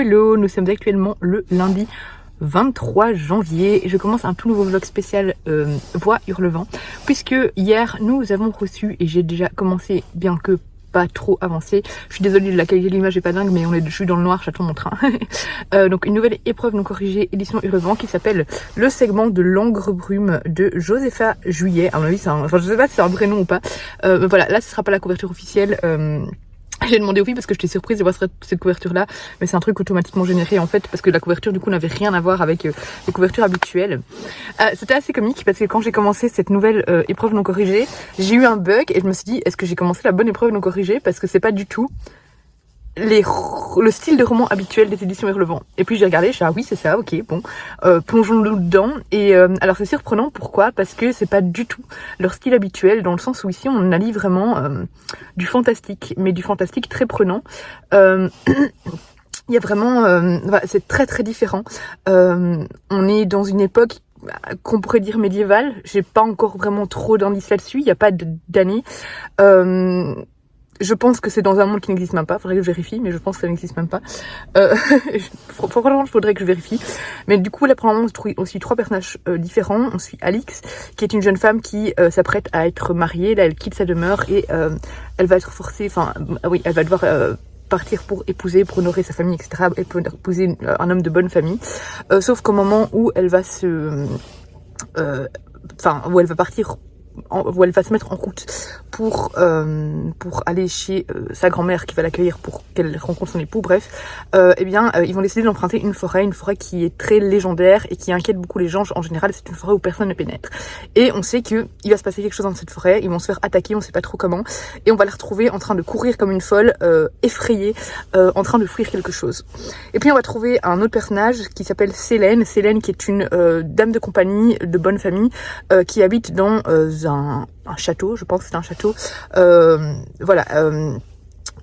hello, nous sommes actuellement le lundi 23 janvier et je commence un tout nouveau vlog spécial Voix Hurlevent puisque hier nous avons reçu, et j'ai déjà commencé bien que pas trop avancé, je suis désolée, la qualité de l'image est pas dingue mais je suis dans le noir, j'attends mon train. Donc une nouvelle épreuve non corrigée édition Hurlevent qui s'appelle le segment de l'Angre Brume de Josepha Juillet. À mon avis enfin je sais pas si c'est un vrai nom ou pas. Voilà, là ce sera pas la couverture officielle. J'ai demandé aux filles parce que j'étais surprise de voir cette couverture là, mais c'est un truc automatiquement généré en fait parce que la couverture du coup n'avait rien à voir avec les couvertures habituelles. C'était assez comique parce que quand j'ai commencé cette nouvelle épreuve non corrigée, j'ai eu un bug et je me suis dit est-ce que j'ai commencé la bonne épreuve non corrigée, parce que c'est pas du tout le style de roman habituel des éditions Hurlevent. Et puis j'ai regardé, je suis ah oui c'est ça, ok bon, plongeons-nous dedans. Et alors c'est surprenant, pourquoi? Parce que c'est pas du tout leur style habituel, dans le sens où ici on allie vraiment du fantastique, mais du fantastique très prenant. Il y a vraiment, c'est très très différent. On est dans une époque qu'on pourrait dire médiévale. J'ai pas encore vraiment trop d'indices là-dessus, il n'y a pas d'année. Je pense que c'est dans un monde qui n'existe même pas, faudrait que je vérifie, mais je pense que ça n'existe même pas. Franchement, il faudrait que je vérifie. Mais du coup, là, pour le moment, on trouve aussi trois personnages différents. On suit Alix, qui est une jeune femme qui s'apprête à être mariée. Là, elle quitte sa demeure et elle va être forcée, elle va devoir partir pour épouser, pour honorer sa famille, etc. Et pour épouser un homme de bonne famille. Sauf qu'au moment où elle va où elle va partir, où elle va se mettre en route pour aller chez sa grand-mère qui va l'accueillir pour qu'elle rencontre son époux, bref, ils vont décider d'emprunter une forêt qui est très légendaire et qui inquiète beaucoup les gens. En général, c'est une forêt où personne ne pénètre. Et on sait qu'il va se passer quelque chose dans cette forêt, ils vont se faire attaquer, on sait pas trop comment, et on va les retrouver en train de courir comme une folle, effrayée, en train de fuir quelque chose. Et puis on va trouver un autre personnage qui s'appelle Célène qui est une dame de compagnie, de bonne famille, qui habite dans un château, je pense que c'est un château,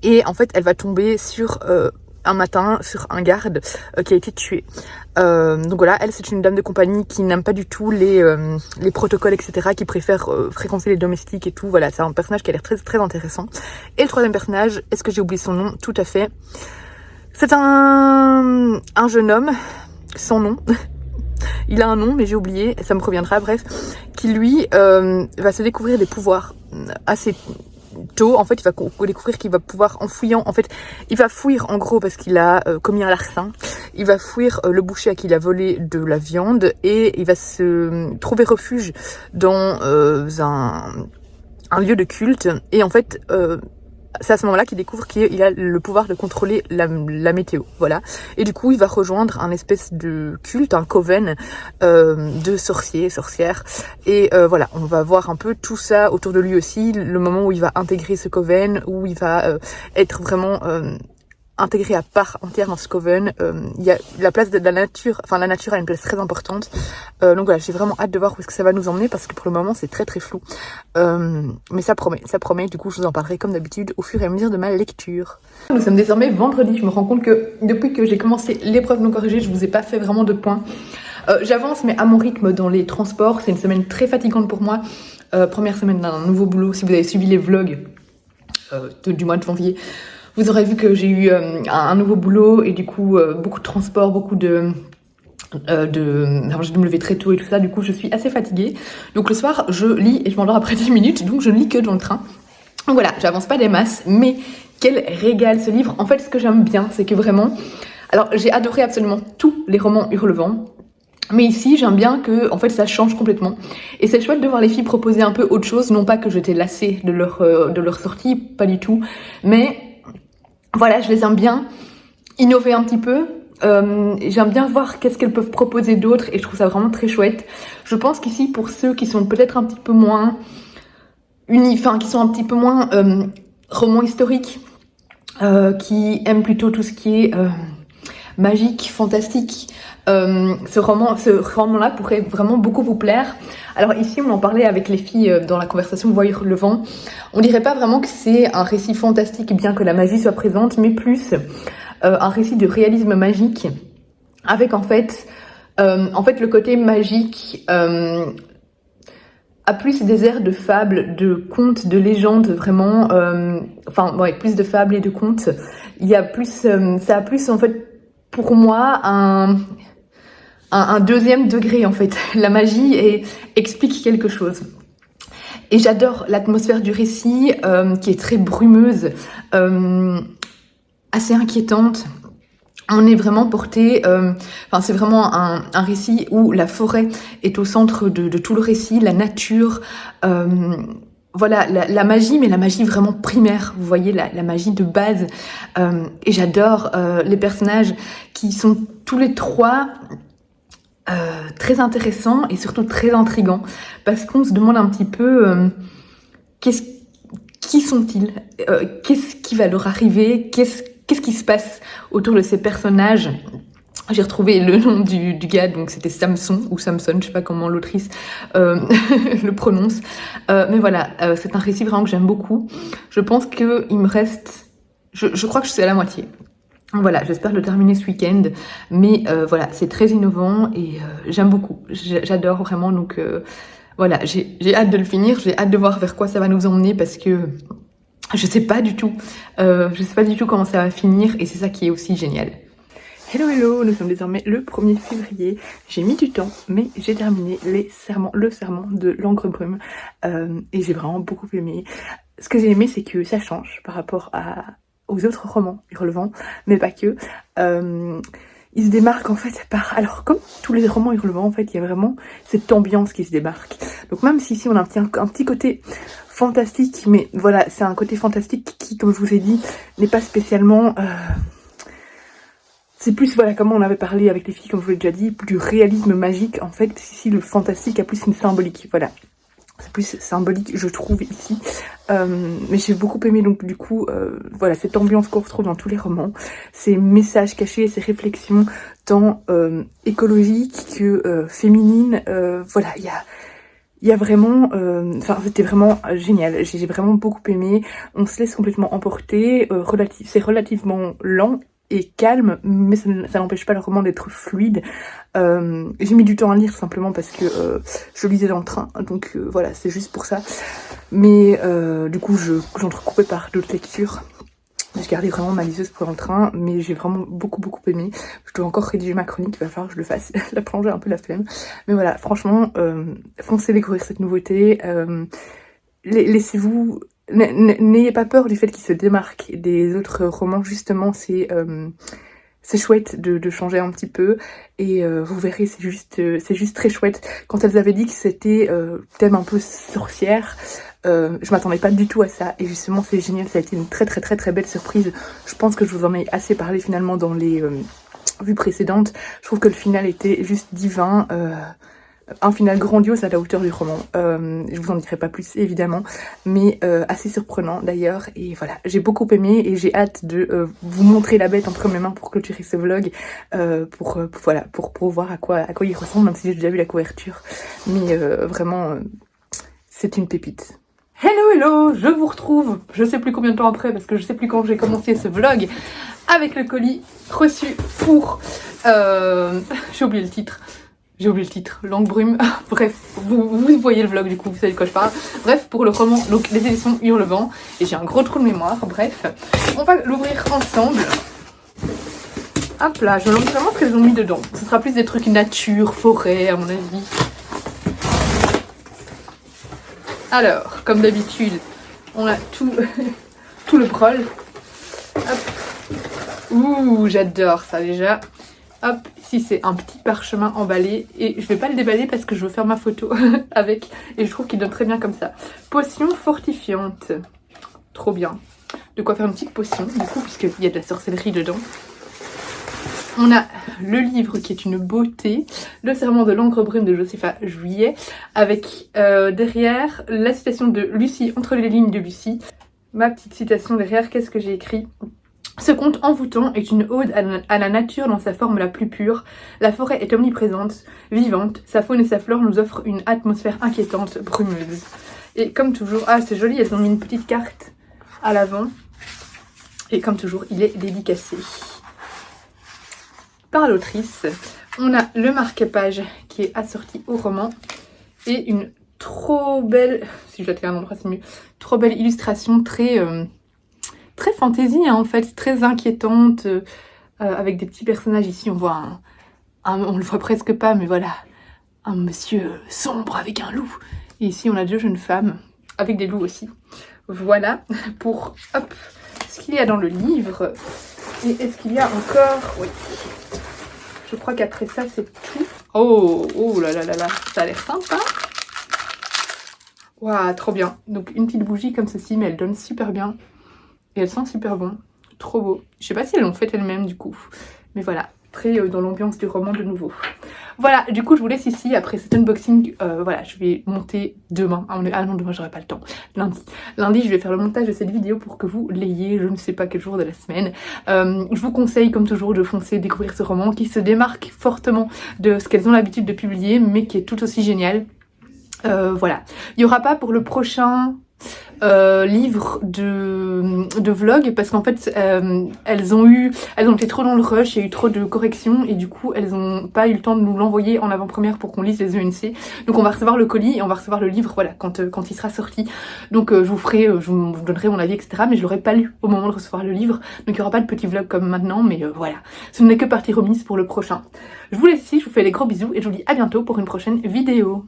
et en fait elle va tomber sur un matin sur un garde qui a été tué. Donc voilà, elle c'est une dame de compagnie qui n'aime pas du tout les protocoles, etc., qui préfère fréquenter les domestiques et tout. Voilà, c'est un personnage qui a l'air très très intéressant. Et le troisième personnage, est-ce que j'ai oublié son nom? Tout à fait, c'est un jeune homme sans nom. Il a un nom mais j'ai oublié, ça me reviendra, bref, qui lui va se découvrir des pouvoirs assez tôt. En fait, il va découvrir qu'il va pouvoir, en fouillant, en fait, il va fuir en gros parce qu'il a commis un larcin. Il va fuir le boucher à qui il a volé de la viande et il va se trouver refuge dans un lieu de culte. Et en fait, c'est à ce moment-là qu'il découvre qu'il a le pouvoir de contrôler la météo, voilà. Et du coup, il va rejoindre un espèce de culte, un coven de sorciers, sorcières. Et voilà, on va voir un peu tout ça autour de lui aussi, le moment où il va intégrer ce coven, où il va être vraiment intégré à part entière dans ce coven. Il y a la place de la nature, enfin la nature a une place très importante. Donc voilà, j'ai vraiment hâte de voir où est-ce que ça va nous emmener parce que pour le moment c'est très très flou. Mais ça promet, du coup je vous en parlerai comme d'habitude au fur et à mesure de ma lecture. Nous sommes désormais vendredi, je me rends compte que depuis que j'ai commencé l'épreuve non corrigée, je vous ai pas fait vraiment de points. J'avance mais à mon rythme dans les transports, c'est une semaine très fatigante pour moi. Première semaine d'un nouveau boulot, si vous avez suivi les vlogs du mois de janvier, vous aurez vu que j'ai eu un nouveau boulot et du coup beaucoup de transport, beaucoup j'ai dû me lever très tôt et tout ça, du coup je suis assez fatiguée. Donc le soir je lis et je m'endors après 10 minutes, donc je ne lis que dans le train. Donc voilà, j'avance pas des masses, mais quel régal ce livre. En fait ce que j'aime bien c'est que vraiment, alors j'ai adoré absolument tous les romans Hurlevent, mais ici j'aime bien que en fait ça change complètement et c'est chouette de voir les filles proposer un peu autre chose, non pas que j'étais lassée de leur sortie, pas du tout, mais voilà, je les aime bien innover un petit peu. J'aime bien voir qu'est-ce qu'elles peuvent proposer d'autre et je trouve ça vraiment très chouette. Je pense qu'ici, pour ceux qui sont peut-être un petit peu moins qui sont un petit peu moins romans historiques, qui aiment plutôt tout ce qui est magique, fantastique, ce roman-là pourrait vraiment beaucoup vous plaire. Alors ici, on en parlait avec les filles dans la conversation Voix Hurlevent. On dirait pas vraiment que c'est un récit fantastique, bien que la magie soit présente, mais plus un récit de réalisme magique, avec en fait le côté magique a plus des airs de fables, de contes, de légendes, vraiment, plus de fables et de contes. Il y a plus, ça a plus en fait pour moi un deuxième degré en fait. La magie explique quelque chose. Et j'adore l'atmosphère du récit qui est très brumeuse, assez inquiétante. On est vraiment porté, c'est vraiment un récit où la forêt est au centre de tout le récit, la nature, voilà, la magie, mais la magie vraiment primaire, vous voyez, la magie de base. Et j'adore les personnages qui sont tous les trois très intéressants et surtout très intrigants, parce qu'on se demande un petit peu qui sont-ils, qu'est-ce qui va leur arriver, qu'est-ce qui se passe autour de ces personnages. J'ai retrouvé le nom du gars, donc c'était Samson ou Samson, je sais pas comment l'autrice le prononce. Mais voilà, c'est un récit vraiment que j'aime beaucoup. Je pense qu'il me reste... Je crois que je suis à la moitié. Voilà, j'espère le terminer ce week-end. Mais voilà, c'est très innovant et j'aime beaucoup. J'adore vraiment, donc voilà, j'ai hâte de le finir. J'ai hâte de voir vers quoi ça va nous emmener parce que je sais pas du tout. Je sais pas du tout comment ça va finir et c'est ça qui est aussi génial. Hello hello, nous sommes désormais le 1er février. J'ai mis du temps, mais j'ai terminé le serment de l'encre brume et j'ai vraiment beaucoup aimé. Ce que j'ai aimé, c'est que ça change par rapport aux autres romans Hurlevent, mais pas que. Il se démarque en fait par... Alors comme tous les romans Hurlevent, en fait, il y a vraiment cette ambiance qui se démarque. Donc même si ici on a un petit côté fantastique, mais voilà, c'est un côté fantastique qui, comme je vous ai dit, n'est pas spécialement... C'est plus, voilà, comme on avait parlé avec les filles, comme je vous l'ai déjà dit, du réalisme magique, en fait, ici, le fantastique a plus une symbolique, voilà. C'est plus symbolique, je trouve, ici. Mais j'ai beaucoup aimé, donc, du coup, voilà, cette ambiance qu'on retrouve dans tous les romans, ces messages cachés, ces réflexions, tant écologiques que féminines, voilà, il y a vraiment, c'était vraiment génial. J'ai vraiment beaucoup aimé. On se laisse complètement emporter. C'est relativement lent et calme, mais ça n'empêche pas le roman d'être fluide. J'ai mis du temps à lire simplement parce que je lisais dans le train, donc voilà, c'est juste pour ça. Mais du coup, j'entrecoupais par d'autres lectures. J'ai gardé vraiment ma liseuse pour dans le train, mais j'ai vraiment beaucoup aimé. Je dois encore rédiger ma chronique, il va falloir que je le fasse. La plongée un peu la flemme. Mais voilà, franchement, foncez découvrir cette nouveauté. Laissez-vous... N'ayez pas peur du fait qu'il se démarque des autres romans, justement, c'est chouette de changer un petit peu, et vous verrez, c'est juste très chouette. Quand elles avaient dit que c'était thème un peu sorcière, je m'attendais pas du tout à ça, et justement c'est génial, ça a été une très belle surprise. Je pense que je vous en ai assez parlé finalement dans les vues précédentes. Je trouve que le final était juste divin, un final grandiose à la hauteur du roman. Je vous en dirai pas plus évidemment, mais assez surprenant d'ailleurs. Et voilà, j'ai beaucoup aimé et j'ai hâte de vous montrer la bête entre mes mains pour clôturer ce vlog, pour voir à quoi il ressemble, même si j'ai déjà vu la couverture. Mais vraiment, c'est une pépite. Hello, je vous retrouve, je sais plus combien de temps après, parce que je sais plus quand j'ai commencé ce vlog, avec le colis reçu pour... j'ai oublié le titre. L'encre brume. Bref, vous voyez le vlog, du coup, vous savez de quoi je parle. Bref, pour le roman, donc les éditions Hurlevent. Et j'ai un gros trou de mémoire, bref. On va l'ouvrir ensemble. Hop là, je me demande vraiment ce qu'elles ont mis dedans. Ce sera plus des trucs nature, forêt, à mon avis. Alors, comme d'habitude, on a tout, tout le prol. Hop. Ouh, j'adore ça déjà. Hop, ici c'est un petit parchemin emballé et je vais pas le déballer parce que je veux faire ma photo avec et je trouve qu'il donne très bien comme ça. Potion fortifiante, trop bien. De quoi faire une petite potion du coup puisqu'il y a de la sorcellerie dedans. On a le livre qui est une beauté, le serment de l'encre brume de Josépha Juillet, avec derrière la citation de Lucie, entre les lignes de Lucie. Ma petite citation derrière, qu'est-ce que j'ai écrit ? Ce conte envoûtant est une ode à la nature dans sa forme la plus pure. La forêt est omniprésente, vivante, sa faune et sa flore nous offrent une atmosphère inquiétante, brumeuse. Et comme toujours, ah c'est joli, elles ont mis une petite carte à l'avant. Et comme toujours, il est dédicacé par l'autrice. On a le marque-page qui est assorti au roman et une trop belle, si je la tiens à un endroit c'est mieux, trop belle illustration, très fantaisie hein, en fait, très inquiétante, avec des petits personnages. Ici on voit on le voit presque pas, mais voilà, un monsieur sombre avec un loup. Et ici on a 2 jeunes femmes avec des loups aussi. Voilà pour hop, ce qu'il y a dans le livre. Et est-ce qu'il y a encore... Oui. Je crois qu'après ça c'est tout. Oh, oh là là là là, ça a l'air sympa. Waouh, trop bien. Donc une petite bougie comme ceci, mais elle donne super bien. Et elle sent super bon. Trop beau. Je sais pas si elles l'ont fait elles-mêmes du coup. Mais voilà, très dans l'ambiance du roman de nouveau. Voilà, du coup je vous laisse ici après cet unboxing. Voilà, je vais monter demain. Ah non, demain j'aurai pas le temps. Lundi je vais faire le montage de cette vidéo pour que vous l'ayez, je ne sais pas quel jour de la semaine. Je vous conseille comme toujours de foncer découvrir ce roman qui se démarque fortement de ce qu'elles ont l'habitude de publier, mais qui est tout aussi génial. Voilà, il n'y aura pas pour le prochain livre de vlog parce qu'en fait elles ont été trop dans le rush, il y a eu trop de corrections et du coup elles ont pas eu le temps de nous l'envoyer en avant-première pour qu'on lise les ENC. Donc on va recevoir le colis et on va recevoir le livre, voilà, quand il sera sorti. Donc je vous donnerai mon avis, etc. Mais je l'aurai pas lu au moment de recevoir le livre, donc il n'y aura pas de petit vlog comme maintenant, mais voilà, ce n'est que partie remise pour le prochain. Je vous laisse ici, je vous fais des gros bisous et je vous dis à bientôt pour une prochaine vidéo.